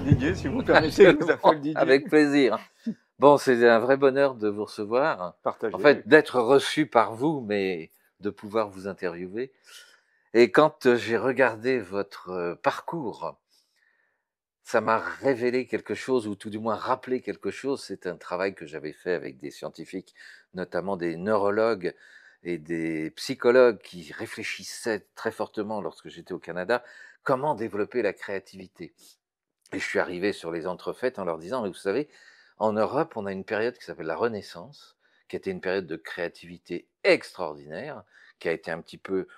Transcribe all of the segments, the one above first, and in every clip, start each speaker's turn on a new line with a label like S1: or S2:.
S1: professeur Didier, si vous permettez, je vous appelle Didier.
S2: Avec plaisir. Bon, c'est un vrai bonheur de vous recevoir.
S1: Partagez.
S2: En fait, d'être reçu par vous, mais de pouvoir vous interviewer. Et quand j'ai regardé votre parcours, ça m'a révélé quelque chose, ou tout du moins rappelé quelque chose. C'est un travail que j'avais fait avec des scientifiques, notamment des neurologues et des psychologues qui réfléchissaient très fortement lorsque j'étais au Canada, comment développer la créativité. Et je suis arrivé sur les entrefaites en leur disant, mais vous savez, en Europe, on a une période qui s'appelle la Renaissance, qui était une période de créativité extraordinaire, qui a été un petit peu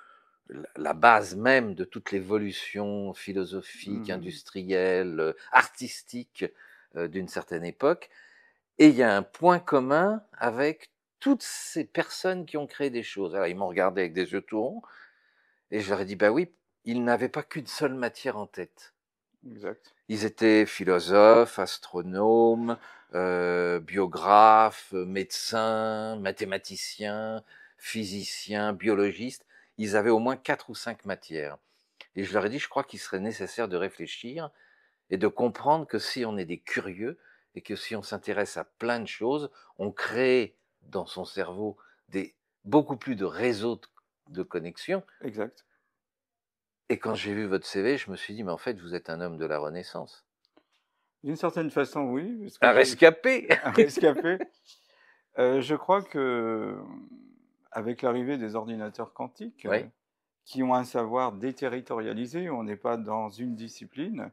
S2: la base même de toute l'évolution philosophique, industrielle, artistique d'une certaine époque. Et il y a un point commun avec toutes ces personnes qui ont créé des choses. Alors, ils m'ont regardé avec des yeux tout ronds, et je leur ai dit, bah oui, ils n'avaient pas qu'une seule matière en tête.
S1: Exact.
S2: Ils étaient philosophes, astronomes, biographes, médecins, mathématiciens, physiciens, biologistes. Ils avaient au moins 4 ou 5 matières. Et je leur ai dit, je crois qu'il serait nécessaire de réfléchir et de comprendre que si on est des curieux et que si on s'intéresse à plein de choses, on crée dans son cerveau beaucoup plus de réseaux de connexions.
S1: Exact.
S2: Et quand j'ai vu votre CV, je me suis dit, mais en fait, vous êtes un homme de la Renaissance.
S1: D'une certaine façon, oui. Parce que
S2: Un rescapé.
S1: Un rescapé. Je crois que avec l'arrivée des ordinateurs quantiques,
S2: Oui.
S1: qui ont un savoir déterritorialisé, on n'est pas dans une discipline,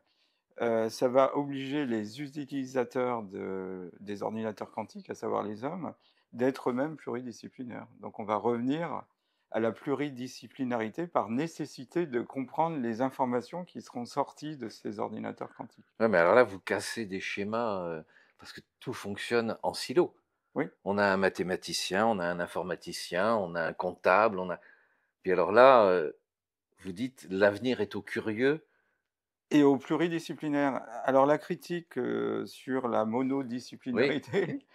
S1: ça va obliger les utilisateurs des ordinateurs quantiques, à savoir les hommes, d'être eux-mêmes pluridisciplinaires. Donc on va revenir à la pluridisciplinarité par nécessité de comprendre les informations qui seront sorties de ces ordinateurs quantiques.
S2: Ouais, mais alors là, vous cassez des schémas parce que tout fonctionne en silo.
S1: Oui.
S2: On a un mathématicien, on a un informaticien, on a un comptable, on a. Puis alors là, vous dites l'avenir est aux curieux.
S1: Et au pluridisciplinaire. Alors la critique sur la
S2: Oui.
S1: monodisciplinarité,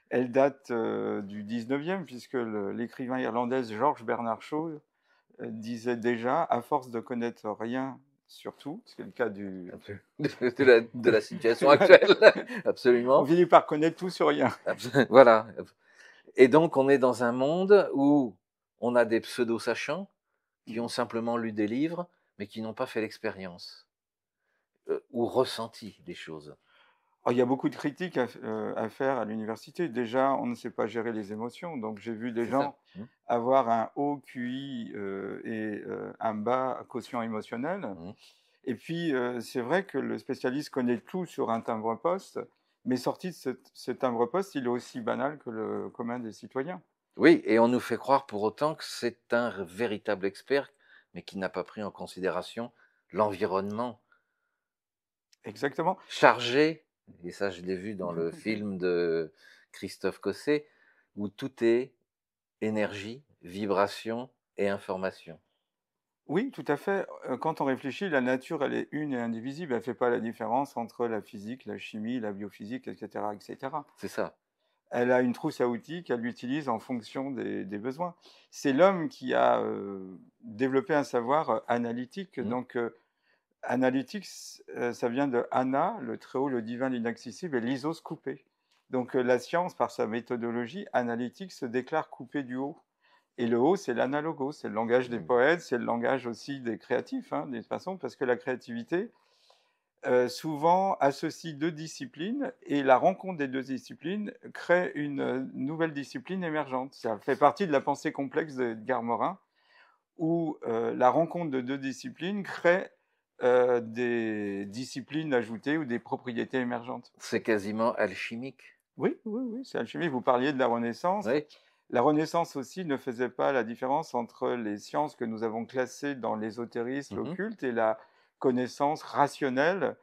S1: elle date du 19e, puisque l'écrivain irlandais George Bernard Shaw disait déjà, à force de connaître rien sur tout, c'est le cas
S2: De la situation actuelle,
S1: on
S2: absolument.
S1: finit par connaître tout sur rien.
S2: Voilà. Et donc, on est dans un monde où on a des pseudo-sachants qui ont simplement lu des livres, mais qui n'ont pas fait l'expérience ou ressenti des choses.
S1: Alors, il y a beaucoup de critiques à faire à l'université. Déjà, on ne sait pas gérer les émotions. Donc, j'ai vu des
S2: C'est
S1: gens
S2: ça.
S1: avoir un haut QI et un bas quotient émotionnel. Et puis, c'est vrai que le spécialiste connaît tout sur un timbre-poste, mais sorti de ce timbre-poste, il est aussi banal que le commun des citoyens.
S2: Oui, et on nous fait croire pour autant que c'est un véritable expert, mais qui n'a pas pris en considération l'environnement
S1: Exactement.
S2: chargé, et ça je l'ai vu dans le film de Christophe Cosset, où tout est énergie, vibration et information.
S1: Oui, tout à fait. Quand on réfléchit, la nature, elle est une et indivisible. Elle ne fait pas la différence entre la physique, la chimie, la biophysique, etc., etc.
S2: C'est ça.
S1: Elle a une trousse à outils qu'elle utilise en fonction des besoins. C'est l'homme qui a développé un savoir analytique. Donc, analytique, ça vient de Ana, le très haut, le divin, l'inaccessible, et l'isos coupé. Donc, la science, par sa méthodologie analytique, se déclare coupée du haut. Et le haut, c'est l'analogo, c'est le langage des poètes, c'est le langage aussi des créatifs, hein, d'une façon, parce que la créativité, souvent associe deux disciplines et la rencontre des deux disciplines crée une nouvelle discipline émergente. Ça fait partie de la pensée complexe d'Edgar Morin, où la rencontre de deux disciplines crée des disciplines ajoutées ou des propriétés émergentes.
S2: C'est quasiment alchimique.
S1: Oui, oui, oui, c'est alchimie. Vous parliez de la Renaissance.
S2: Oui.
S1: La Renaissance aussi ne faisait pas la différence entre les sciences que nous avons classées dans l'ésotérisme, l'occulte, et la connaissance rationnelle.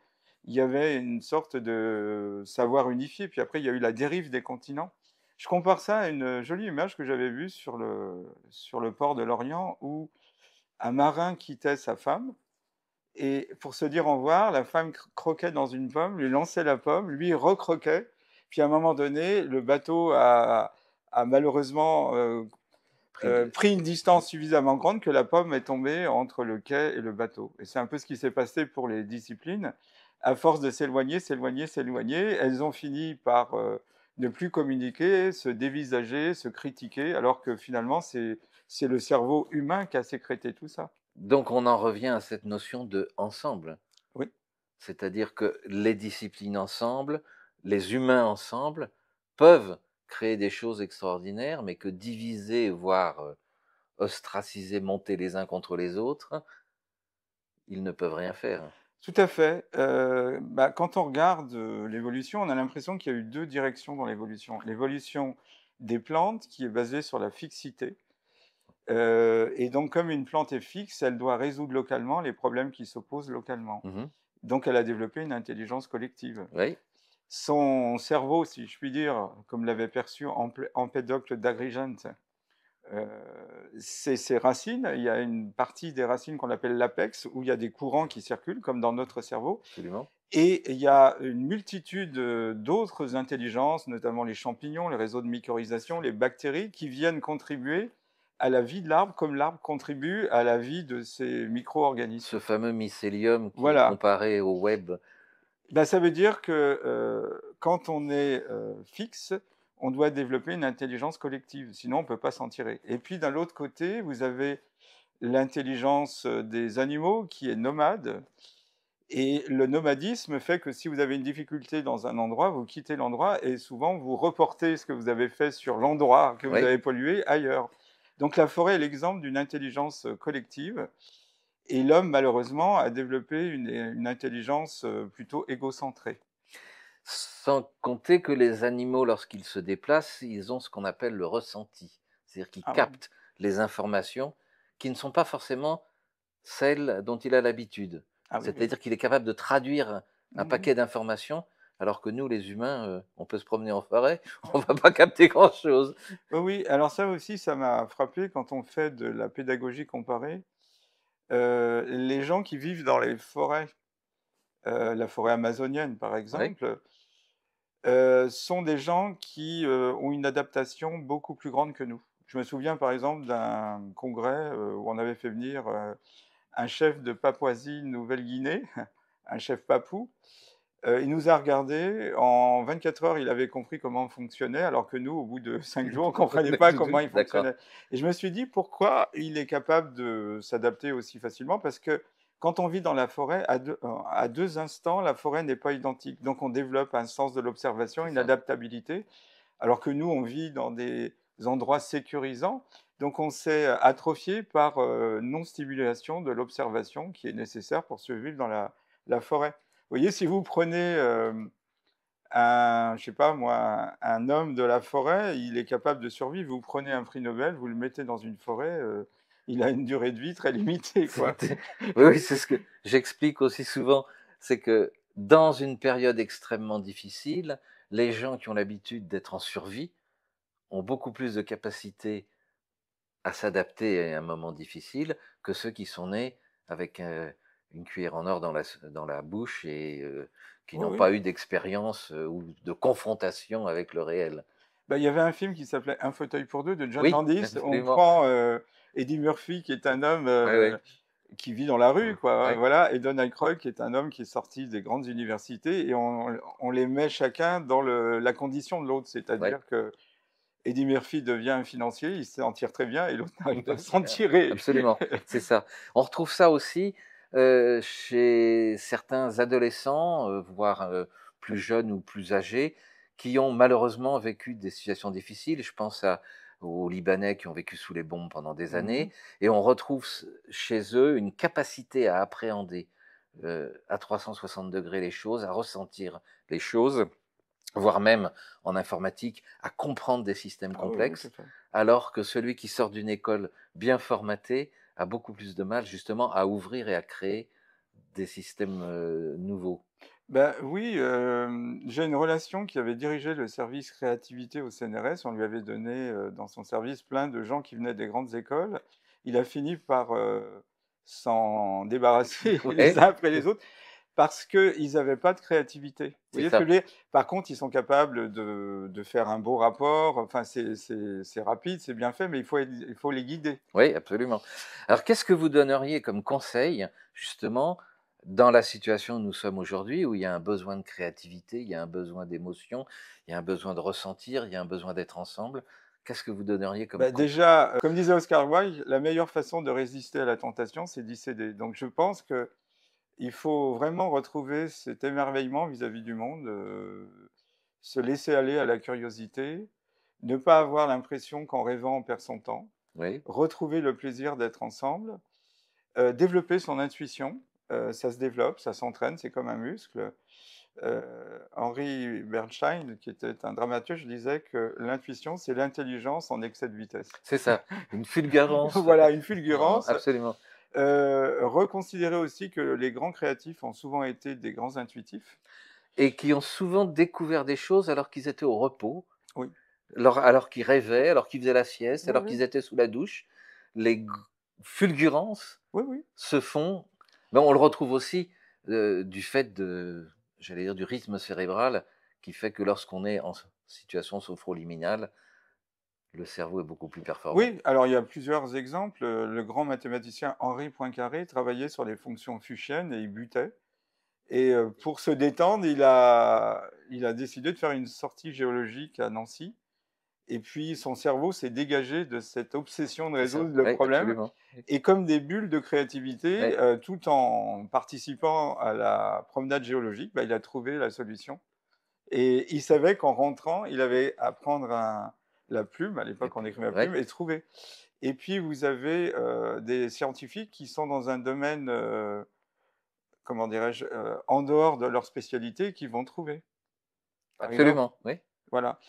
S1: Il y avait une sorte de savoir unifié. Puis après, il y a eu la dérive des continents. Je compare ça à une jolie image que j'avais vue sur le port de l'Orient, où un marin quittait sa femme. Et pour se dire au revoir, la femme croquait dans une pomme, lui lançait la pomme, lui recroquait. Puis à un moment donné, le bateau a malheureusement pris une distance suffisamment grande que la pomme est tombée entre le quai et le bateau. Et c'est un peu ce qui s'est passé pour les disciplines. à force de s'éloigner, s'éloigner, s'éloigner, elles ont fini par ne plus communiquer, se dévisager, se critiquer, alors que finalement, c'est le cerveau humain qui a sécrété tout ça.
S2: Donc on en revient à cette notion de ensemble,
S1: Oui,
S2: c'est-à-dire que les disciplines ensemble, les humains ensemble peuvent créer des choses extraordinaires, mais que diviser, voire ostraciser, monter les uns contre les autres, ils ne peuvent rien faire.
S1: tout à fait. Bah, quand on regarde l'évolution, on a l'impression qu'il y a eu deux directions dans l'évolution. L'évolution des plantes, qui est basée sur la fixité. Et donc, comme une plante est fixe, elle doit résoudre localement les problèmes qui s'opposent localement.
S2: Mhm.
S1: Donc, elle a développé une intelligence collective.
S2: Oui,
S1: Son cerveau, si je puis dire, comme l'avait perçu Empédocle d'Agrigente, euh, c'est ses racines. Il y a une partie des racines qu'on appelle l'apex, où il y a des courants qui circulent, comme dans notre cerveau.
S2: absolument.
S1: Et il y a une multitude d'autres intelligences, notamment les champignons, les réseaux de mycorhisation, les bactéries, qui viennent contribuer à la vie de l'arbre, comme l'arbre contribue à la vie de ces
S2: Ce
S1: micro-organismes.
S2: fameux mycélium qui est
S1: Voilà.
S2: comparé au web.
S1: Ben, ça veut dire que quand on est fixe, on doit développer une intelligence collective, sinon on ne peut pas s'en tirer. Et puis d'un autre côté, vous avez l'intelligence des animaux qui est nomade. Et le nomadisme fait que si vous avez une difficulté dans un endroit, vous quittez l'endroit et souvent vous reportez ce que vous avez fait sur l'endroit que vous
S2: Oui,
S1: avez pollué ailleurs. Donc la forêt est l'exemple d'une intelligence collective et l'homme, malheureusement, a développé une intelligence plutôt égocentrée.
S2: sans compter que les animaux, lorsqu'ils se déplacent, ils ont ce qu'on appelle le ressenti, c'est-à-dire qu'ils
S1: Ah oui,
S2: captent les informations qui ne sont pas forcément celles dont il a l'habitude.
S1: ah oui, oui.
S2: C'est-à-dire qu'il est capable de traduire un
S1: Mhm.
S2: paquet d'informations, alors que nous, les humains, on peut se promener en forêt, on ne va pas capter grand-chose.
S1: Oui, oui, alors ça aussi, ça m'a frappé quand on fait de la pédagogie comparée. Les gens qui vivent dans les forêts, la forêt amazonienne par
S2: Oui,
S1: exemple, sont des gens qui, ont une adaptation beaucoup plus grande que nous. Je me souviens par exemple d'un congrès, où on avait fait venir, un chef de Papouasie-Nouvelle-Guinée, un chef papou. Il nous a regardés, en 24 heures, il avait compris comment on fonctionnait, alors que nous, au bout de 5 jours, on ne comprenait pas comment il
S2: d'accord.
S1: fonctionnait. Et je me suis dit: «Pourquoi il est capable de s'adapter aussi facilement?» parce que quand on vit dans la forêt, à 2 instants, la forêt n'est pas identique. Donc on développe un sens de l'observation,
S2: C'est
S1: une
S2: ça.
S1: adaptabilité, alors que nous, on vit dans des endroits sécurisants. Donc on s'est atrophié par, non-stimulation de l'observation qui est nécessaire pour survivre dans la forêt. Vous voyez, si vous prenez, je sais pas moi, un homme de la forêt, il est capable de survivre. Vous prenez un prix Nobel, vous le mettez dans une forêt, il a une durée de vie très limitée, quoi.
S2: Oui, oui, c'est ce que j'explique aussi souvent, c'est que dans une période extrêmement difficile, les gens qui ont l'habitude d'être en survie ont beaucoup plus de capacité à s'adapter à un moment difficile que ceux qui sont nés avec une cuillère en or dans la bouche et qui
S1: Oui,
S2: n'ont
S1: oui.
S2: pas eu d'expérience ou de confrontation avec le réel.
S1: Bah, il y avait un film qui s'appelait Un fauteuil pour deux de John
S2: Oui,
S1: Landis. On
S2: absolument.
S1: prend, Eddie Murphy qui est un homme,
S2: Oui, oui.
S1: qui vit dans la rue, quoi,
S2: Ouais,
S1: voilà, et Donald Croy qui est un homme qui est sorti des grandes universités et on les met chacun dans la condition de l'autre.
S2: ouais.
S1: C'est-à-dire que Eddie Murphy devient un financier, il s'en tire très bien et l'autre n'arrive pas à s'en tirer.
S2: Absolument, c'est ça. On retrouve ça aussi chez certains adolescents, voire plus jeunes ou plus âgés, qui ont malheureusement vécu des situations difficiles. Je pense aux Libanais qui ont vécu sous les bombes pendant des
S1: Mmh.
S2: années, et on retrouve chez eux une capacité à appréhender à 360 degrés les choses, à ressentir les choses, voire même en informatique, à comprendre des systèmes
S1: Ah oui, oui, tout à
S2: complexes,
S1: fait.
S2: alors que celui qui sort d'une école bien formatée a beaucoup plus de mal justement à ouvrir et à créer des systèmes nouveaux.
S1: Bah, oui, j'ai une relation qui avait dirigé le service créativité au CNRS. On lui avait donné, dans son service plein de gens qui venaient des grandes écoles. Il a fini par, s'en débarrasser les
S2: Ouais,
S1: uns après les autres parce qu'ils avaient pas de créativité. Vous
S2: c'est
S1: voyez ce que
S2: ça.
S1: je veux dire? Par contre, ils sont capables de faire un beau rapport, enfin c'est rapide, c'est bien fait, mais il faut les guider.
S2: Oui, absolument. Alors, qu'est-ce que vous donneriez comme conseil, justement, dans la situation où nous sommes aujourd'hui, où il y a un besoin de créativité, il y a un besoin d'émotion, il y a un besoin de ressentir, il y a un besoin d'être ensemble, qu'est-ce que vous donneriez comme
S1: Bah, déjà, comme disait Oscar Wilde, la meilleure façon de résister à la tentation, c'est d'y céder. Donc je pense qu'il faut vraiment retrouver cet émerveillement vis-à-vis du monde, se laisser aller à la curiosité, ne pas avoir l'impression qu'en rêvant, on perd son temps,
S2: Oui,
S1: retrouver le plaisir d'être ensemble, développer son intuition, ça se développe, ça s'entraîne, c'est comme un muscle. Henri Bernstein, qui était un dramaturge, disait que l'intuition, c'est l'intelligence en excès de vitesse.
S2: c'est ça, une fulgurance,
S1: Voilà, une fulgurance.
S2: absolument.
S1: Reconsidérer aussi que les grands créatifs ont souvent été des grands intuitifs.
S2: Et qui ont souvent découvert des choses alors qu'ils étaient au repos,
S1: Oui,
S2: alors qu'ils rêvaient, alors qu'ils faisaient la sieste,
S1: oui,
S2: alors
S1: oui,
S2: qu'ils étaient sous la douche. Les fulgurances
S1: oui, oui.
S2: se font, mais on le retrouve aussi du fait de, j'allais dire, du rythme cérébral qui fait que lorsqu'on est en situation sophroliminale, le cerveau est beaucoup plus performant.
S1: Oui, alors il y a plusieurs exemples. Le grand mathématicien Henri Poincaré travaillait sur les fonctions fuchiennes et il butait. Et pour se détendre, il a décidé de faire une sortie géologique à Nancy. Et puis son cerveau s'est dégagé de cette obsession de
S2: C'est ça,
S1: résoudre le
S2: oui,
S1: problème.
S2: absolument. Oui,
S1: Et comme des bulles de créativité,
S2: oui,
S1: tout en participant à la promenade géologique, bah, il a trouvé la solution. Et il savait qu'en rentrant, il avait à prendre la plume, à l'époque on écrivait la
S2: oui,
S1: plume, et trouver. Et puis vous avez des scientifiques qui sont dans un domaine, comment dirais-je, en dehors de leur spécialité, qui vont trouver. Par exemple,
S2: absolument, oui.
S1: voilà.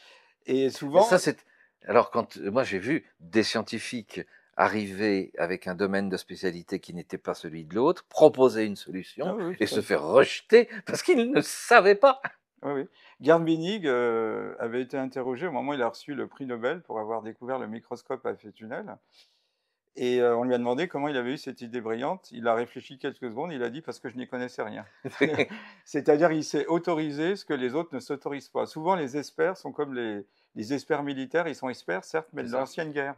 S1: Et
S2: Et
S1: souvent,
S2: ça, c'est. Alors, quand moi j'ai vu des scientifiques arriver avec un domaine de spécialité qui n'était pas celui de l'autre, proposer une
S1: ah
S2: solution
S1: oui, oui,
S2: et
S1: tout
S2: se
S1: à fait.
S2: faire rejeter parce qu'ils ne savaient pas.
S1: Oui, oui. Gerd Binnig avait été interrogé au moment où il a reçu le prix Nobel pour avoir découvert le microscope à effet tunnel. Et on lui a demandé comment il avait eu cette idée brillante. Il a réfléchi quelques secondes, il a dit: «Parce que je n'y connaissais rien». C'est-à-dire, il s'est autorisé ce que les autres ne s'autorisent pas. Souvent, les experts sont comme les experts militaires, ils sont experts, certes, mais
S2: C'est
S1: de
S2: ça.
S1: l'ancienne guerre.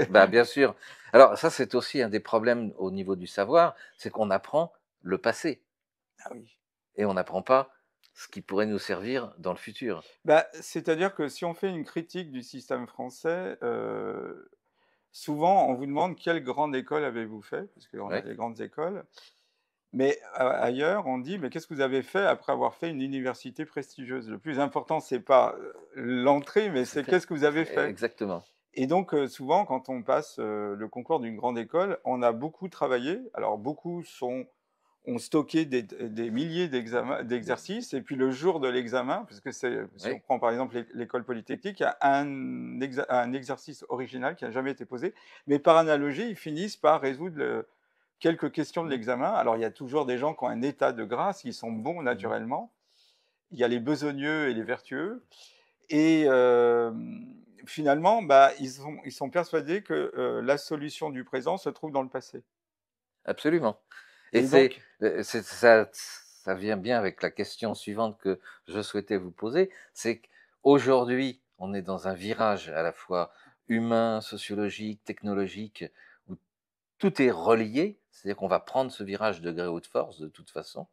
S2: Bah, bien sûr. Alors, ça, c'est aussi un des problèmes au niveau du savoir, c'est qu'on apprend le passé
S1: Ah oui.
S2: et on n'apprend pas ce qui pourrait nous servir dans le futur.
S1: Bah, c'est-à-dire que si on fait une critique du système français, souvent, on vous demande: «Quelle grande école avez-vous fait?» Parce qu'on a
S2: Oui,
S1: des grandes écoles. Mais ailleurs, on dit: «Mais qu'est-ce que vous avez fait après avoir fait une université prestigieuse?» Le plus important, c'est pas, l'entrée, mais
S2: c'est
S1: c'est
S2: fait.
S1: qu'est-ce que vous avez fait?
S2: Exactement.
S1: Et donc souvent, quand on passe, le concours d'une grande école, on a beaucoup travaillé. Alors beaucoup ont stocké des milliers d'exercices et puis le jour de l'examen, parce que si on
S2: Oui.
S1: prend par exemple l'école polytechnique, il y a un exercice original qui n'a jamais été posé, mais par analogie, ils finissent par résoudre quelques questions de
S2: Mhm.
S1: l'examen. Alors il y a toujours des gens qui ont un état de grâce, qui sont bons
S2: Mhm.
S1: naturellement. Il y a les besogneux et les vertueux. Et finalement, bah, ils sont persuadés que la solution du présent se trouve dans le passé.
S2: Absolument. Et
S1: Et donc,
S2: ça vient bien avec la question suivante que je souhaitais vous poser, c'est qu'aujourd'hui, on est dans un virage à la fois humain, sociologique, technologique, où tout est relié, c'est-à-dire qu'on va prendre ce virage de gré ou de force, de toute façon.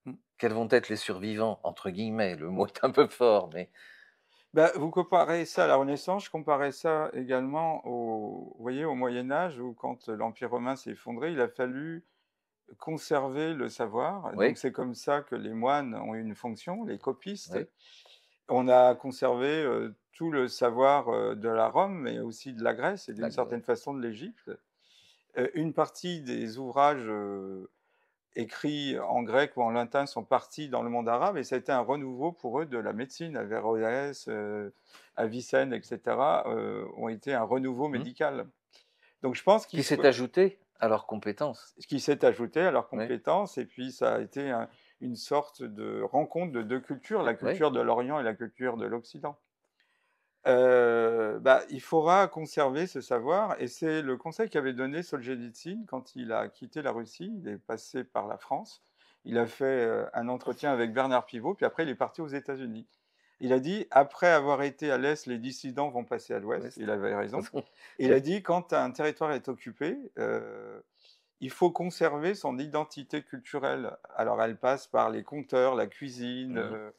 S1: mmh,
S2: Quels vont être les survivants, entre guillemets, le mot est un peu fort, mais
S1: bah, vous comparez ça à la Renaissance, je comparais ça également vous voyez, au Moyen Âge où quand l'Empire romain s'est effondré, il a fallu conserver le savoir. Donc
S2: oui,
S1: c'est comme ça que les moines ont eu une fonction, les copistes.
S2: oui,
S1: On a conservé, tout le savoir, de la Rome, mais aussi de la Grèce et d'une
S2: d'accord.
S1: certaine façon de l'Égypte. Une partie des ouvrages, écrits en grec ou en latin sont partis dans le monde arabe et ça a été un renouveau pour eux de la médecine. Averroès, Avicenne et cetera, ont été un renouveau
S2: Hmm.
S1: médical. Donc je pense
S2: Qui s'est ajouté à leurs compétences.
S1: ce qui s'est ajouté à leurs
S2: Oui,
S1: compétences et puis ça a été une sorte de rencontre de 2 cultures, la
S2: oui,
S1: culture de l'Orient et la culture de l'Occident. Bah, il faudra conserver ce savoir et c'est le conseil qu'avait donné Solzhenitsyn quand il a quitté la Russie. Il est passé par la France. Il a fait, un entretien avec Bernard Pivot, puis après il est parti aux États-Unis. Il a dit: «Après avoir été à l'Est, les dissidents vont passer à
S2: oui,
S1: l'Ouest». Il avait raison.
S2: oui,
S1: Et il a dit: «Quand un territoire est occupé, il faut conserver son identité culturelle. Alors elle passe par les conteurs, la cuisine,
S2: Mmh.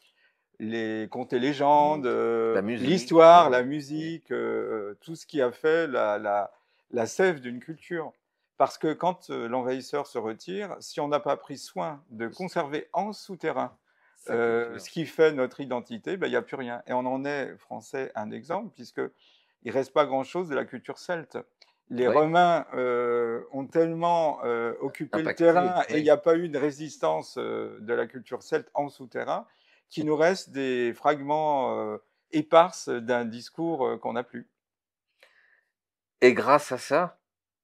S1: les contes et
S2: Mmh.
S1: légendes,
S2: La musique,
S1: l'histoire, la
S2: oui. Mmh.
S1: musique, tout ce qui a fait la sève d'une culture. Parce que quand, l'envahisseur se retire, si on n'a pas pris soin de conserver en souterrain,
S2: Sa culture.
S1: ce qui fait notre identité, ben, il y a plus rien et on en est, Français, un exemple puisqu'il reste pas grand-chose de la culture celte. Les
S2: Oui,
S1: Romains, ont tellement, occupé le
S2: impacté,
S1: terrain et il
S2: oui.
S1: n'y a pas eu de résistance, de la culture celte en souterrain, qu'il nous reste des fragments, éparses d'un discours, qu'on n'a plus.
S2: Et grâce à ça,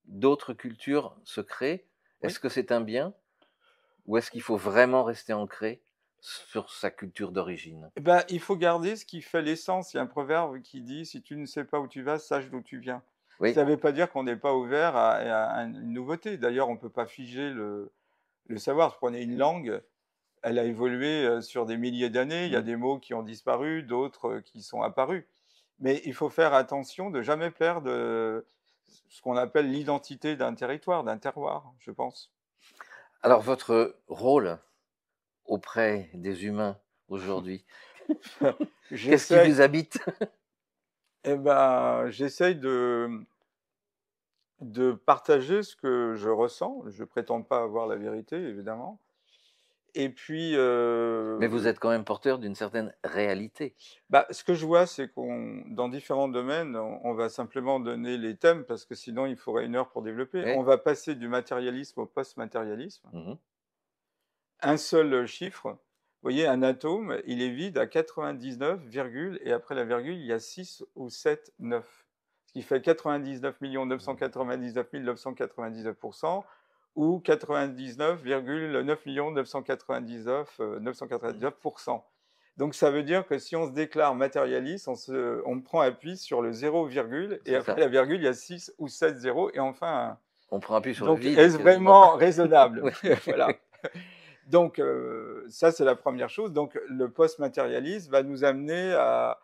S2: d'autres cultures se créent.
S1: Oui.
S2: Est-ce que c'est un bien ou est-ce qu'il faut vraiment rester ancré sur sa culture d'origine?
S1: Eh ben, il faut garder ce qui fait l'essence. Il y a un proverbe qui dit: «Si tu ne sais pas où tu vas, sache d'où tu viens».
S2: Oui.
S1: Ça ne veut pas dire qu'on n'est pas ouvert à une nouveauté. D'ailleurs, on ne peut pas figer le savoir. Prenez une langue, elle a évolué, sur des milliers d'années. Il y a
S2: Mmh.
S1: des mots qui ont disparu, d'autres, qui sont apparus. Mais il faut faire attention de jamais perdre, ce qu'on appelle l'identité d'un territoire, d'un terroir, je pense.
S2: Alors votre rôle auprès des humains aujourd'hui, qu'est-ce qui
S1: J'essaie
S2: vous habite?
S1: eh ben, j'essaye de partager ce que je ressens. Je prétends pas avoir la vérité, évidemment. Et puis,
S2: Mais vous êtes quand même porteur d'une certaine réalité.
S1: bah, ce que je vois, c'est qu'on dans différents domaines, on va simplement donner les thèmes parce que sinon il faudrait 1 heure pour développer.
S2: Oui.
S1: On va passer du matérialisme au post-matérialisme.
S2: Mmh.
S1: Un seul chiffre, vous voyez, un atome, il est vide à 99, et après la virgule, il y a 6 ou 7 9. Ce qui fait 99 999 999 ou 99,9 999
S2: Mmh.
S1: 999. Donc ça veut dire que si on se déclare matérialiste, on prend appui sur le 0, et
S2: C'est
S1: après
S2: ça.
S1: la virgule, il y a 6 ou 7 zéros et enfin un.
S2: On prend appui sur le
S1: Donc
S2: vide
S1: est-ce
S2: quasiment.
S1: vraiment raisonnable?
S2: Oui.
S1: Voilà. Donc, ça, c'est la première chose. Donc, le post-matérialisme va nous amener à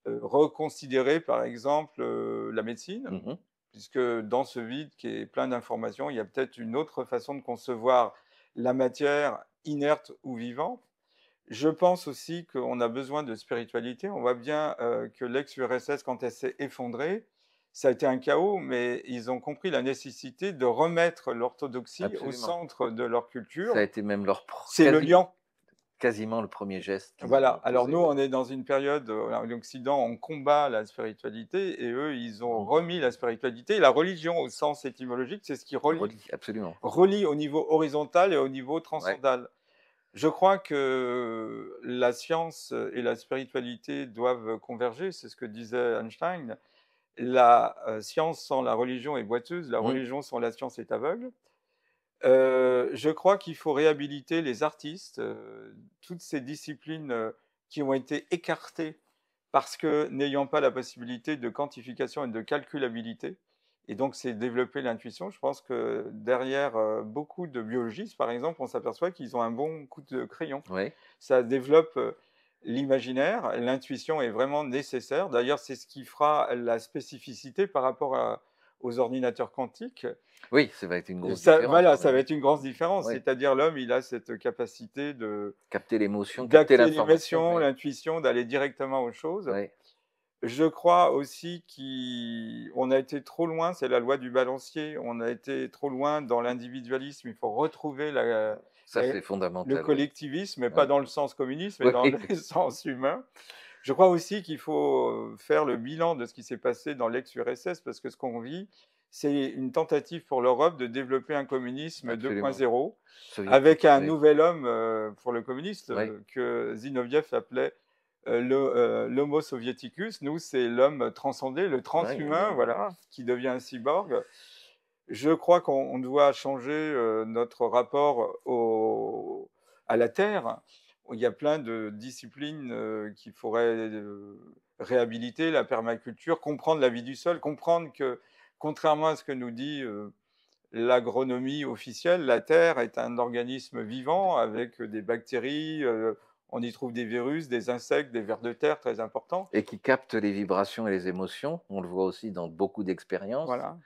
S1: reconsidérer, par exemple, la médecine,
S2: Mmh.
S1: puisque dans ce vide qui est plein d'informations, il y a peut-être une autre façon de concevoir la matière inerte ou vivante. Je pense aussi qu'on a besoin de spiritualité. On voit bien que l'ex-URSS, quand elle s'est effondrée, ça a été un chaos, mais ils ont compris la nécessité de remettre l'orthodoxie au
S2: Absolument.
S1: centre de leur
S2: Ça a
S1: culture.
S2: été même leur
S1: C'est le lien.
S2: quasiment le premier geste qu'ils
S1: Voilà.
S2: ont
S1: Alors
S2: posé,
S1: nous,
S2: oui.
S1: on est dans une période, en Occident, on combat la spiritualité et eux, ils ont remis la spiritualité et la religion au sens étymologique, c'est ce qui
S2: Relie, absolument.
S1: relie au niveau horizontal et au niveau
S2: Ouais.
S1: transcendal. Je crois que la science et la spiritualité doivent converger, c'est ce que disait Einstein. La, science sans la religion est boiteuse, la
S2: Mmh.
S1: religion sans la science est aveugle. Je crois qu'il faut réhabiliter les artistes, toutes ces disciplines, qui ont été écartées parce que n'ayant pas la possibilité de quantification et de calculabilité et donc c'est développer l'intuition. Je pense que derrière, beaucoup de biologistes, par exemple, on s'aperçoit qu'ils ont un bon coup de crayon.
S2: Oui.
S1: Ça développe, l'imaginaire, l'intuition est vraiment nécessaire. D'ailleurs, c'est ce qui fera la spécificité par rapport aux ordinateurs quantiques.
S2: Oui, ça va être une grosse
S1: Ça
S2: différence
S1: voilà,
S2: quand
S1: ça
S2: même,
S1: va
S2: oui.
S1: être une grosse différence.
S2: Oui.
S1: C'est-à-dire l'homme, il a cette capacité
S2: Capter l'émotion, capter
S1: d'acter
S2: l'information,
S1: l'émotion,
S2: oui.
S1: l'intuition, d'aller directement aux choses.
S2: Oui.
S1: Je crois aussi qu'on a été trop loin, c'est la loi du balancier, on a été trop loin dans l'individualisme. Il faut retrouver
S2: Ça,
S1: la
S2: c'est
S1: le
S2: fondamental, oui.
S1: collectivisme, mais pas
S2: Oui.
S1: dans le sens communiste, mais
S2: Oui,
S1: dans
S2: oui.
S1: le sens humain. Je crois aussi qu'il faut, faire le bilan de ce qui s'est passé dans l'ex-URSS parce que ce qu'on vit, c'est une tentative pour l'Europe de développer un communisme
S2: Absolument.
S1: 2.0 avec
S2: Soviétique,
S1: un
S2: oui.
S1: nouvel homme, pour le communiste,
S2: Oui.
S1: que Zinoviev appelait, l'homo soviéticus. Nous, c'est l'homme transcendé, le
S2: Oui,
S1: transhumain,
S2: oui.
S1: voilà, qui devient un cyborg. Je crois qu'on doit changer, notre rapport à la terre. Il y a plein de disciplines, qu'il faudrait, réhabiliter, la permaculture, comprendre la vie du sol, comprendre que, contrairement à ce que nous dit, l'agronomie officielle, la terre est un organisme vivant avec, des bactéries, on y trouve des virus, des insectes, des vers de terre très importants.
S2: Et qui capte les vibrations et les émotions. On le voit aussi dans beaucoup d'expériences.
S1: Voilà.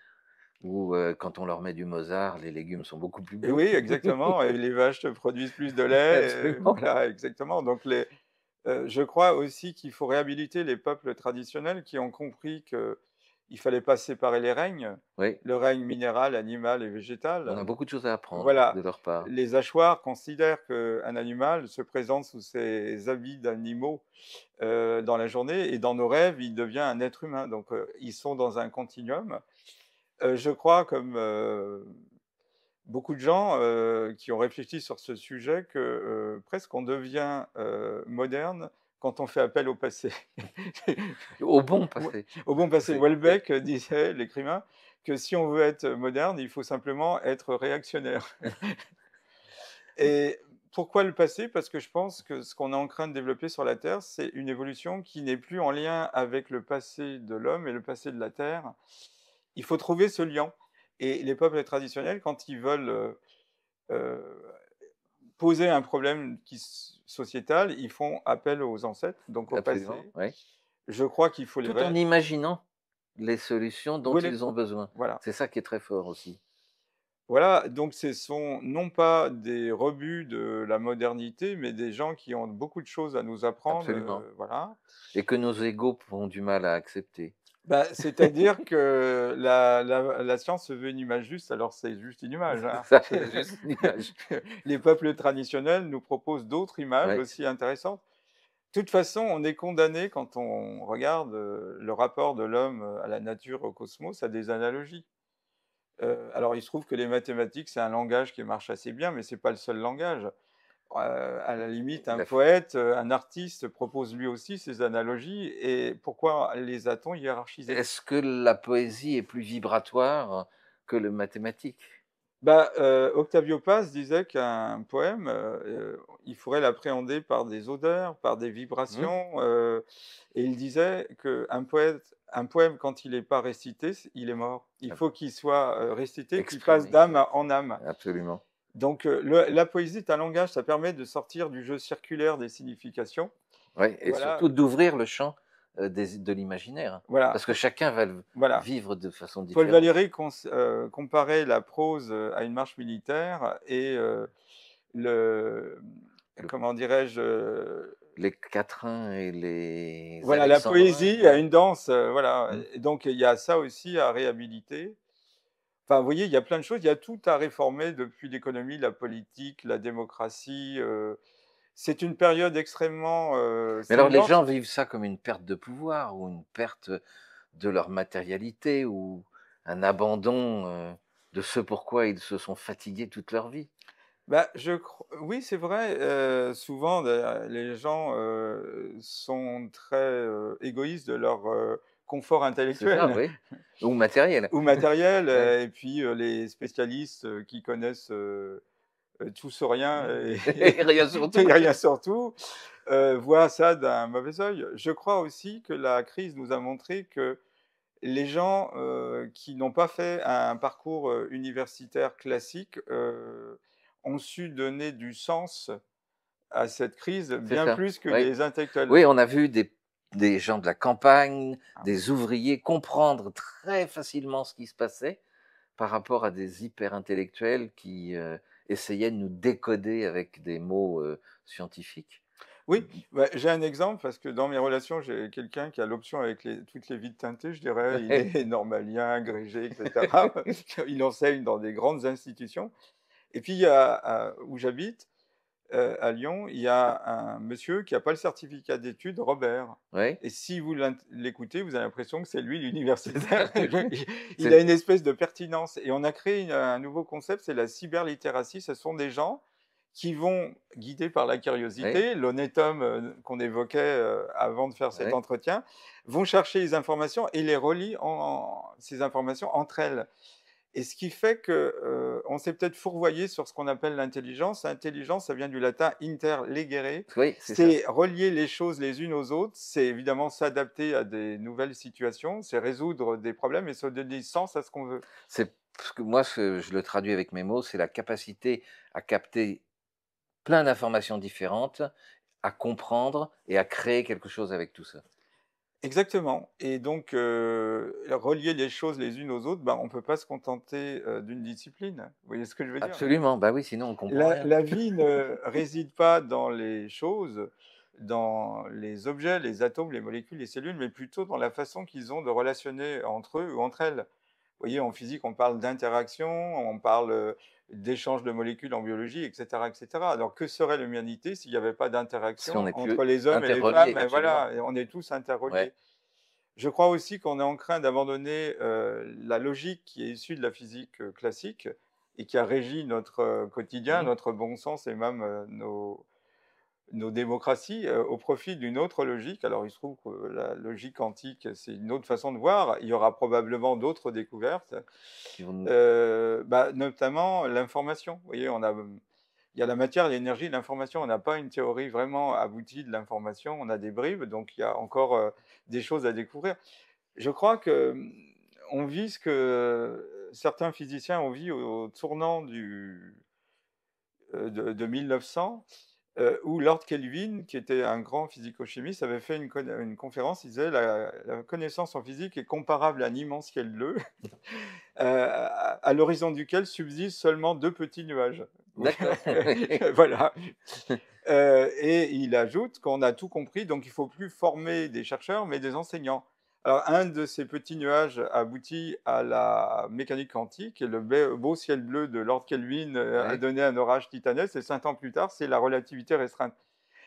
S2: Ou quand on leur met du Mozart, les légumes sont beaucoup plus
S1: Et
S2: beaux.
S1: oui, exactement, et les vaches te produisent plus de lait,
S2: Absolument.
S1: voilà, exactement. Donc je crois aussi qu'il faut réhabiliter les peuples traditionnels qui ont compris qu'il fallait pas séparer les règnes,
S2: Oui,
S1: le règne minéral, animal et
S2: on
S1: végétal.
S2: a beaucoup de choses à apprendre de
S1: Voilà,
S2: leur part.
S1: les hachoirs considèrent qu'un animal se présente sous ses habits d'animaux, dans la journée et dans nos rêves, il devient un être humain. Donc ils sont dans un continuum. Je crois comme, beaucoup de gens, qui ont réfléchi sur ce sujet que, presque on devient, moderne quand on fait appel au passé.
S2: Au bon
S1: Ouais,
S2: passé.
S1: au bon passé.
S2: C'est oui,
S1: Houellebecq disait, l'écrivain, que si on veut être moderne, il faut simplement être réactionnaire. Et pourquoi le passé? Parce que je pense que ce qu'on est en train de développer sur la Terre, c'est une évolution qui n'est plus en lien avec le passé de l'homme et le passé de la Terre. Il faut trouver ce lien, et les peuples traditionnels, quand ils veulent, heu, poser un problème sociétal, ils font appel aux ancêtres, donc au
S2: absolument,
S1: passé.
S2: oui.
S1: Je crois qu'il faut les
S2: Tout en imaginant les solutions dont
S1: où est
S2: ils ont besoin.
S1: voilà.
S2: C'est ça qui est très fort aussi.
S1: Voilà, donc ce sont non pas des rebuts de la modernité, mais des gens qui ont beaucoup de choses à nous apprendre,
S2: Absolument.
S1: voilà.
S2: Et que nos égaux ont du mal à accepter.
S1: Bah, c'est-à-dire que la science se veut une image juste, alors c'est juste une image, hein.
S2: Ça, c'est juste une image.
S1: Les peuples traditionnels nous proposent d'autres images
S2: Ouais,
S1: aussi intéressantes. De toute façon, on est condamné quand on regarde, le rapport de l'homme, à la nature, au cosmos, à des analogies. Alors il se trouve que les mathématiques, c'est un langage qui marche assez bien, mais c'est pas le seul langage. À la limite, un
S2: la
S1: poète, un artiste propose lui aussi ses analogies, et pourquoi les a-t-on hiérarchisées?
S2: est-ce que la poésie est plus vibratoire que le mathématique?
S1: Bah, Octavio Paz disait qu'un poème, il faudrait l'appréhender par des odeurs, par des
S2: Mmh,
S1: vibrations, et il disait qu'un poème, quand il n'est pas récité, il est mort. Il
S2: ab
S1: faut qu'il soit, récité, qu'il passe
S2: exprimé,
S1: d'âme
S2: oui,
S1: en âme.
S2: absolument.
S1: Donc la poésie est un langage, ça permet de sortir du jeu circulaire des significations.
S2: Oui, et
S1: Voilà,
S2: surtout d'ouvrir le champ, de l'imaginaire.
S1: voilà,
S2: Parce que chacun va le
S1: voilà.
S2: vivre de façon
S1: Paul
S2: différente.
S1: Valéry comparait la prose, à une marche militaire, et le
S2: Le
S1: comment dirais-je?
S2: Les quatrains et les
S1: Voilà, la
S2: alexandrins,
S1: poésie a
S2: ouais.
S1: une danse, voilà,
S2: Mmh.
S1: et donc il y a ça aussi à réhabiliter. Enfin, vous voyez, il y a plein de choses, il y a tout à réformer depuis l'économie, la politique, la démocratie, c'est une période extrêmement,
S2: Mais alors les
S1: stimulante.
S2: gens vivent ça comme une perte de pouvoir ou une perte de leur matérialité ou un abandon, de ce pourquoi ils se sont fatigués toute leur vie.
S1: Bah, oui, c'est vrai, souvent d'ailleurs les gens, sont très, égoïstes de leur, confort
S2: C'est ça,
S1: intellectuel
S2: oui. Ou matériel.
S1: ou matériel,
S2: Ouais.
S1: et puis, les spécialistes, qui connaissent, tout sur rien et
S2: Et rien sur
S1: et
S2: tout.
S1: rien sur tout, voient ça d'un mauvais œil. Je crois aussi que la crise nous a montré que les gens, qui n'ont pas fait un parcours, universitaire classique, ont su donner du sens à cette crise
S2: C'est
S1: bien
S2: ça,
S1: plus que
S2: oui.
S1: les intellectuels.
S2: Oui, on a vu des gens de la campagne,
S1: Ah,
S2: des ouvriers comprendre très facilement ce qui se passait par rapport à des hyper intellectuels qui, essayaient de nous décoder avec des mots, scientifiques.
S1: oui, bah, j'ai un exemple parce que dans mes relations, j'ai quelqu'un qui a l'option avec toutes les vies teintées, je dirais. Il
S2: Ouais.
S1: est normalien, agrégé, et cetera. Il enseigne dans des grandes institutions, et puis il y a où j'habite, à Lyon, il y a un monsieur qui a pas le certificat d'études, Robert,
S2: Ouais.
S1: et si vous l'écoutez, vous avez l'impression que c'est lui l'universitaire. Il a
S2: C'est
S1: une espèce de pertinence, et on a créé un nouveau concept, c'est la cyberlittératie. Ce sont des gens qui vont, guidés par la
S2: ouais,
S1: curiosité, l'honnête homme, qu'on évoquait, avant de faire cet
S2: ouais.
S1: entretien, vont chercher les informations et les relient ces informations entre elles. Et ce qui fait que, on s'est peut-être fourvoyé sur ce qu'on appelle l'intelligence. L'intelligence, ça vient du latin interlegere,
S2: Oui, c'est ça.
S1: c'est relier les choses les unes aux autres, c'est évidemment s'adapter à des nouvelles situations, c'est résoudre des problèmes et se donner sens à ce qu'on veut.
S2: C'est parce que moi, je le traduis avec mes mots, c'est la capacité à capter plein d'informations différentes, à comprendre et à créer quelque chose avec tout ça.
S1: Exactement. Et donc, relier les choses les unes aux autres, ben, on ne peut pas se contenter d'une discipline. Vous voyez ce que je veux dire?
S2: Absolument, bah oui, sinon on comprend
S1: La,
S2: rien.
S1: la vie ne réside pas dans les choses, dans les objets, les atomes, les molécules, les cellules, mais plutôt dans la façon qu'ils ont de relationner entre eux ou entre elles. Vous voyez, en physique, on parle d'interaction, on parle d'échange de molécules en biologie, etc., etc. Alors, que serait l'humanité s'il n'y avait pas
S2: Si on
S1: d'interaction
S2: n'est plus
S1: entre les hommes et les femmes?
S2: interreliés,
S1: Et
S2: absolument.
S1: voilà, et on est tous
S2: Ouais.
S1: interreliés. Je crois aussi qu'on est en train d'abandonner la logique qui est issue de la physique classique et qui a régi notre quotidien,
S2: Mhm.
S1: notre bon sens et même nos démocraties au profit d'une autre logique. Alors, il se trouve que la logique quantique, c'est une autre façon de voir. Il y aura probablement d'autres découvertes,
S2: Qui vont...
S1: bah, notamment l'information. Vous voyez, il y a la matière, l'énergie, l'information. On n'a pas une théorie vraiment aboutie de l'information. On a des bribes, donc il y a encore des choses à découvrir. Je crois que on vit ce que certains physiciens ont vu au tournant de 1900, où Lord Kelvin, qui était un grand physico-chimiste, avait fait une conférence. Il disait la connaissance en physique est comparable à un immense ciel bleu, à l'horizon duquel subsistent seulement deux petits nuages. Oui,
S2: D'accord.
S1: voilà. Et il ajoute qu'on a tout compris, donc il ne faut plus former des chercheurs, mais des enseignants. Alors, un de ces petits nuages aboutit à la mécanique quantique, et le beau ciel bleu de Lord Kelvin a
S2: Ouais.
S1: donné un orage titanesque, et 5 ans plus tard, c'est la relativité restreinte.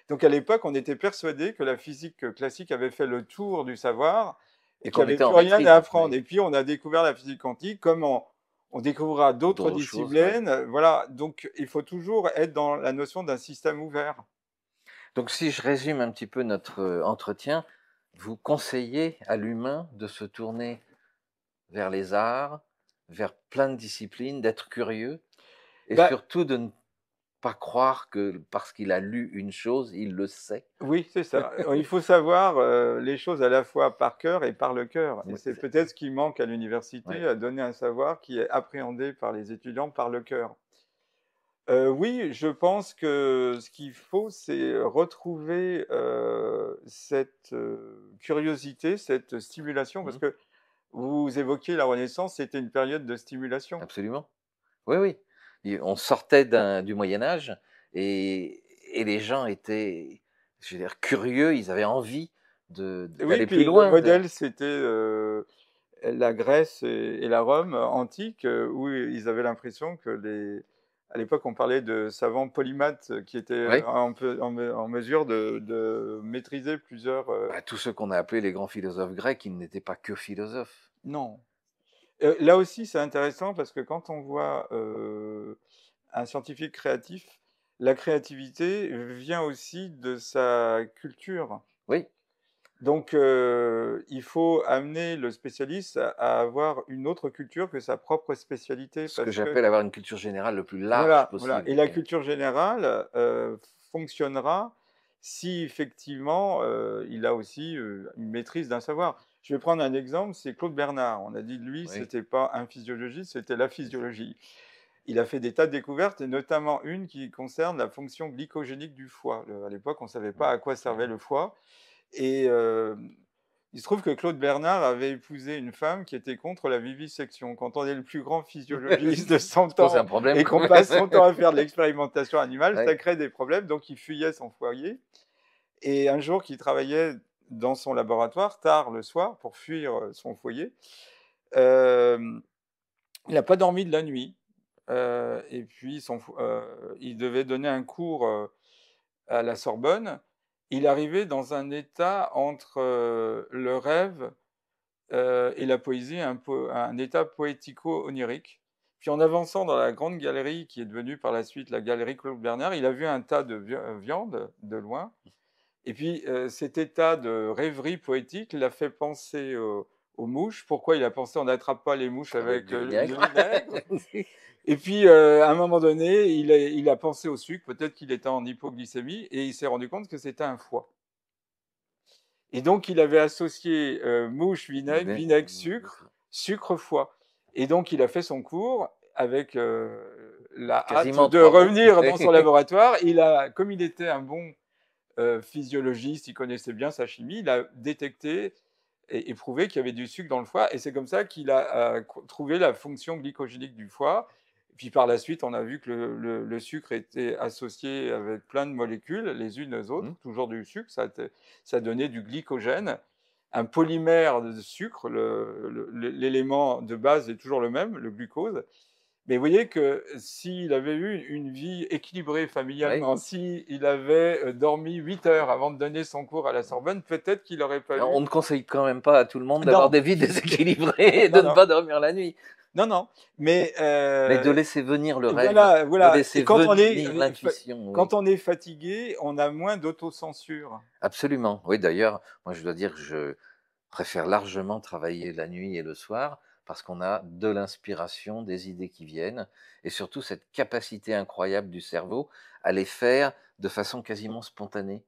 S1: Donc, à l'époque, on était persuadé que la physique classique avait fait le tour du savoir et
S2: Et
S1: qu'il
S2: qu'on
S1: n'y avait
S2: était en
S1: plus rien à
S2: maîtrise.
S1: apprendre.
S2: Oui.
S1: Et puis, on a découvert la physique quantique, comme on découvrira d'autres
S2: D'autres choses, oui.
S1: disciplines. Voilà, donc il faut toujours être dans la notion d'un système ouvert.
S2: Donc, si je résume un petit peu notre entretien, vous conseillez à l'humain de se tourner vers les arts, vers plein de disciplines, d'être curieux et
S1: Bah,
S2: surtout de ne pas croire que parce qu'il a lu une chose, il le sait.
S1: oui, c'est ça. Il faut savoir les choses à la fois par cœur et par le cœur. Et
S2: Oui,
S1: c'est peut-être ce qui manque à l'université,
S2: ouais.
S1: à donner un savoir qui est appréhendé par les étudiants par le cœur. Oui, je pense que ce qu'il faut, c'est retrouver cette curiosité, cette stimulation, parce
S2: Mhm.
S1: que vous évoquiez la Renaissance, c'était une période de stimulation.
S2: Absolument. Oui, oui. On sortait du Moyen Âge et les gens étaient, je veux dire, curieux, ils avaient envie
S1: Oui,
S2: d'aller plus
S1: puis le
S2: loin.
S1: modèle, c'était la Grèce et la Rome antique, où ils avaient l'impression que à l'époque, on parlait de savants polymathes qui étaient
S2: Oui.
S1: en mesure de maîtriser plusieurs.
S2: Bah, tous ceux qu'on a appelés les grands philosophes grecs, ils n'étaient pas que philosophes.
S1: Non. Là aussi, c'est intéressant parce que quand on voit un scientifique créatif, la créativité vient aussi de sa culture.
S2: Oui,
S1: Donc, il faut amener le spécialiste à avoir une autre culture que sa propre spécialité
S2: ce que
S1: parce que
S2: j'appelle avoir une culture générale le plus large
S1: voilà, voilà. Et
S2: possible.
S1: la
S2: Oui.
S1: culture générale fonctionnera si effectivement il a aussi une maîtrise d'un savoir. Je vais prendre un exemple, c'est Claude Bernard. On a dit de lui,
S2: Oui.
S1: c'était pas un physiologiste, c'était la physiologie. Il a fait des tas de découvertes, et notamment une qui concerne la fonction glycogénique du foie. À l'époque, on ne savait pas à quoi servait
S2: Mhm.
S1: le foie. Et il se trouve que Claude Bernard avait épousé une femme qui était contre la vivisection. Quand on est le plus grand physiologiste de son
S2: Ça pose un
S1: temps
S2: problème
S1: et
S2: quand
S1: qu'on
S2: même.
S1: passe son temps à faire de l'expérimentation animale,
S2: Oui.
S1: ça crée des problèmes. Donc, il fuyait son foyer. Et un jour qu'il travaillait dans son laboratoire, tard le soir, pour fuir son foyer, euh, il n'a pas dormi de la nuit. Et puis, il devait donner un cours à la Sorbonne. Il arrivait dans un état entre le rêve et la poésie, un état poético-onirique. Puis en avançant dans la grande galerie qui est devenue par la suite la galerie Claude Bernard, il a vu un tas de viande de loin. Et puis cet état de rêverie poétique l'a fait penser aux mouches. Pourquoi il a pensé on n'attrape pas les mouches
S2: Avec
S1: avec
S2: du
S1: le
S2: vinaigre.
S1: vinaigre? Et puis à un moment donné, il a pensé au sucre. Peut-être qu'il était en hypoglycémie et il s'est rendu compte que c'était un foie. Et donc, il avait associé mouche, vinaigre, vinaigre, sucre, sucre, foie. Et donc, il a fait son cours avec la hâte
S2: Quasiment
S1: de
S2: 3 mots.
S1: revenir dans son laboratoire. Comme il était un bon physiologiste, il connaissait bien sa chimie, il a détecté et prouvé qu'il y avait du sucre dans le foie. Et c'est comme ça qu'il a trouvé la fonction glycogénique du foie. Puis par la suite, on a vu que le sucre était associé avec plein de molécules, les unes aux autres, toujours du sucre, ça donnait du glycogène. Un polymère de sucre, l'élément de base est toujours le même, le glucose. Mais vous voyez que s'il avait eu une vie équilibrée familialement, s'il avait dormi 8 heures avant de donner son cours à la Sorbonne, peut-être qu'il n'aurait pas eu...
S2: On ne conseille quand même pas à tout le monde d'avoir des vies déséquilibrées et de ne pas dormir la nuit.
S1: Non, mais
S2: de laisser venir le rêve,
S1: voilà.
S2: de laisser venir l'intuition.
S1: Quand on est fatigué, on a moins d'autocensure.
S2: Absolument. Oui, d'ailleurs, moi je dois dire que je préfère largement travailler la nuit et le soir parce qu'on a de l'inspiration, des idées qui viennent et surtout cette capacité incroyable du cerveau à les faire de façon quasiment spontanée,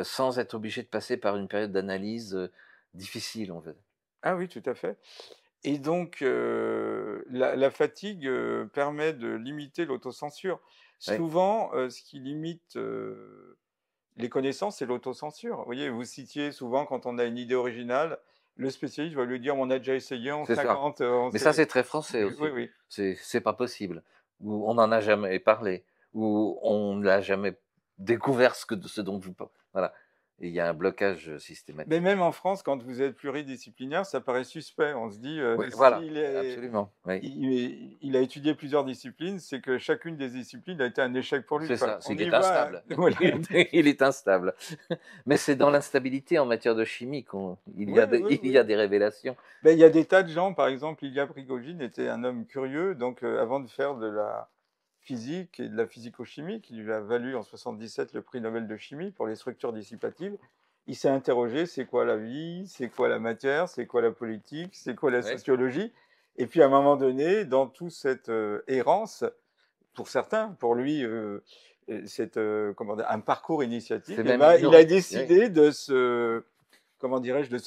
S2: sans être obligé de passer par une période d'analyse difficile, on veut.
S1: Ah oui, tout à fait. Et donc, la fatigue permet de limiter l'autocensure. Souvent, ce qui limite les connaissances, c'est l'autocensure. Vous voyez, vous citiez souvent, quand on a une idée originale, le spécialiste va lui dire on a déjà essayé en 50.
S2: Mais ça, c'est très français aussi.
S1: Oui.
S2: C'est pas possible. Ou on n'en a jamais parlé. Ou on n'a jamais découvert ce dont vous parlez. Voilà. Et il y a un blocage systématique.
S1: Mais même en France, quand vous êtes pluridisciplinaire, ça paraît suspect. On se dit,
S2: absolument.
S1: Il a étudié plusieurs disciplines, c'est que chacune des disciplines a été un échec pour lui.
S2: C'est ça, c'est qu'il est instable. Il est instable. Mais c'est dans l'instabilité en matière de chimie qu'il y a des révélations.
S1: Il y a des tas de gens, par exemple, Ilya Prigogine était un homme curieux, donc avant de faire de la physique et de la physico-chimie, qui lui a valu en 77 le prix Nobel de chimie pour les structures dissipatives, il s'est interrogé, c'est quoi la vie, c'est quoi la matière, c'est quoi la politique, c'est quoi la sociologie. Et puis à un moment donné, dans toute cette errance, pour certains, pour lui, c'est un parcours initiatique, il a décidé de se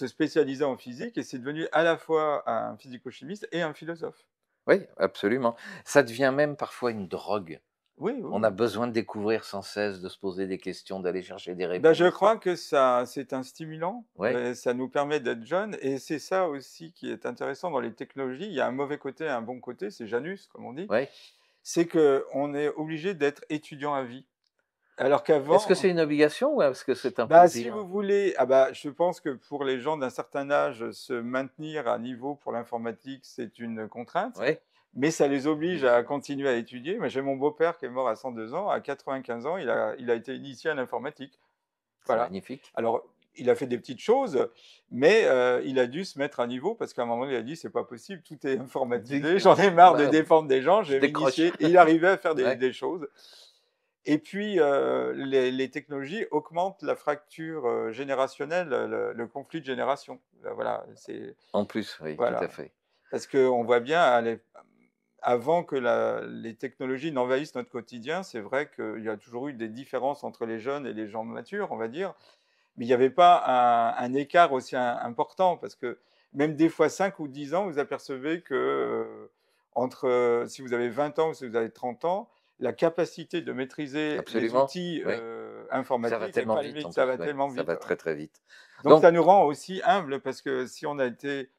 S1: spécialiser en physique, et c'est devenu à la fois un physico-chimiste et un philosophe.
S2: Oui, absolument. Ça devient même parfois une drogue. On a besoin de découvrir sans cesse, de se poser des questions, d'aller chercher des réponses.
S1: Je crois que c'est un stimulant, ça nous permet d'être jeunes, et c'est ça aussi qui est intéressant dans les technologies. Il y a un mauvais côté et un bon côté, c'est Janus, comme on dit. C'est qu'on est obligé d'être étudiant à vie. Alors qu'avant...
S2: Est-ce que c'est une obligation ou est-ce que c'est un plaisir ?
S1: Si vous voulez, je pense que pour les gens d'un certain âge, se maintenir à niveau pour l'informatique, c'est une contrainte. Mais ça les oblige à continuer à étudier. J'ai mon beau-père qui est mort à 102 ans, à 95 ans, il a été initié à l'informatique.
S2: Voilà. C'est magnifique.
S1: Alors, il a fait des petites choses, mais il a dû se mettre à niveau parce qu'à un moment, il a dit c'est pas possible, tout est informatisé, j'en ai marre de dépendre des gens, je vais m'initier. Et il arrivait à faire des choses. Et puis, les technologies augmentent la fracture générationnelle, le conflit de génération. Voilà,
S2: en plus, oui, tout à fait.
S1: Parce qu'on voit bien, avant que les technologies n'envahissent notre quotidien, c'est vrai qu'il y a toujours eu des différences entre les jeunes et les gens matures, on va dire. Mais il n'y avait pas un écart aussi important, parce que même des fois 5 ou 10 ans, vous apercevez que si vous avez 20 ans ou si vous avez 30 ans, la capacité de maîtriser les outils informatiques, ça va tellement vite.
S2: Ça va très très vite.
S1: Donc ça nous rend aussi humbles, parce que si on a été,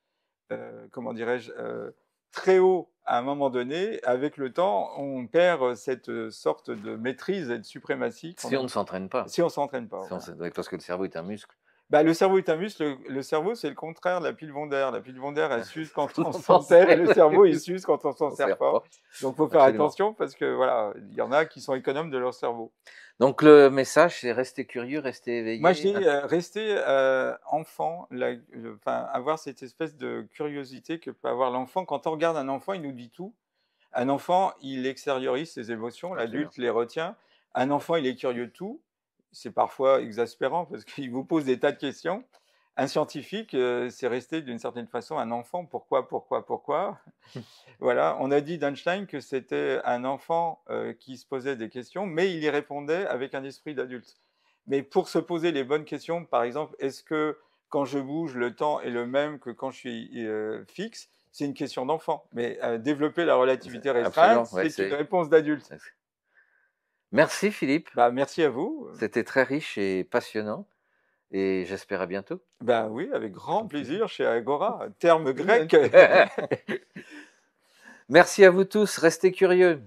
S1: très haut à un moment donné, avec le temps, on perd cette sorte de maîtrise et de suprématie.
S2: Si on ne s'entraîne pas.
S1: Si on ne s'entraîne pas.
S2: Parce que le cerveau est un muscle.
S1: Le cerveau est un muscle. Le cerveau, c'est le contraire de la pile Wonder. La pile Wonder, elle s'use quand on s'en sert, et le cerveau, il s'use quand on s'en sert pas. Donc, il faut faire attention, parce que voilà, il y en a qui sont économes de leur cerveau.
S2: Donc, le message, c'est rester curieux, rester éveillé.
S1: Moi, je dis rester enfant, avoir cette espèce de curiosité que peut avoir l'enfant. Quand on regarde un enfant, il nous dit tout. Un enfant, il extériorise ses émotions, l'adulte les retient. Un enfant, il est curieux de tout. C'est parfois exaspérant parce qu'il vous pose des tas de questions. Un scientifique, c'est rester d'une certaine façon un enfant. Pourquoi Voilà, on a dit d'Einstein que c'était un enfant qui se posait des questions, mais il y répondait avec un esprit d'adulte. Mais pour se poser les bonnes questions, par exemple, est-ce que quand je bouge, le temps est le même que quand je suis fixe? C'est une question d'enfant. Mais développer la relativité restreinte, c'est une réponse d'adulte.
S2: Merci Philippe.
S1: Merci à vous.
S2: C'était très riche et passionnant. et j'espère à bientôt.
S1: Ben oui, avec grand plaisir chez Agora, terme grec.
S2: Merci à vous tous, restez curieux.